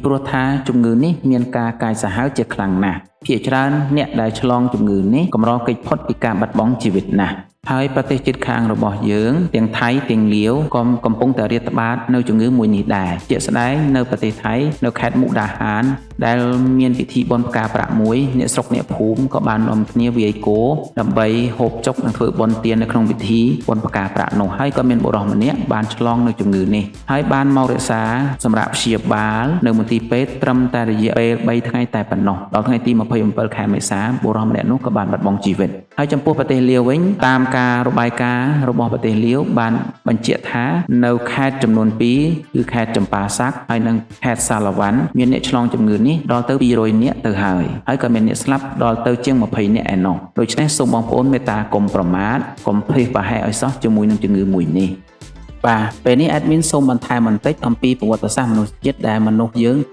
ព្រោះថាជំងឺនេះមានការកាយសាហាវជាខ្លាំងណាស់ភាគច្រើនអ្នកដែលឆ្លងជំងឺនេះកម្រកិច្ចផុតពីការបាត់បង់ជីវិតណាស់ហើយប្រទេសជិតខាងរបស់យើងទាំងថៃទាំងលាវក៏កំពុងតែរាតត្បាតនៅជំងឺមួយនេះដែរជាក់ស្ដែងនៅប្រទេសថៃនៅខេត្តមុកដាហានដែលមានពិធីបុណ្យផ្កាប្រាក់មួយអ្នកស្រុកអ្នកភូមិក៏បាននាំគ្នាវាយគោដើម្បីហូបចុកនិងធ្វើបុណ្យទាននៅក្នុងពិធីបុណ្យផ្កាប្រាក់នោះហើយក៏មានបុរសម្នាក់បានឆ្លងនៅជំងឺនេះហើយបានមករក្សាសម្រាប់ព្យាបាលនៅមន្ទីរពេទ្យត្រឹមតែរយៈពេល3ថ្ងៃតែប៉ុណ្ណោះដល់ថ្ងៃទី27ខែមេសាបុរសម្នាក់នោះក៏បានបាត់បង់ជីវិតហើយចំពោះប្រទេសលាវវិញតាមការរបាយការណ៍របស់ប្រទេសលាវបានបញ្ជាក់ថានៅខេត្តចំនួន2គឺខេត្តចម្ប៉ាសាក់ហើយនិងខេត្តសាឡវ៉ាន់មានអ្នកឆ្លងជំងឺនេះដល់ទៅ200នាក់ទៅហើយក៏មានអ្នកស្លាប់ដល់ទៅជាង20នាក់ឯណោះដូច្នេះសូមបងប្អូនមេត្តាកុំប្រមាថកុំភ្លេចប្រហែសឲ្យសោះជាមួយនឹងជំងឺមួយនេះបាទពេលនេះ admin សូមបន្ថែមបន្តិចអំពីប្រវត្តិសាស្ត្រមនុស្សជាតិដែលមនុស្សយើង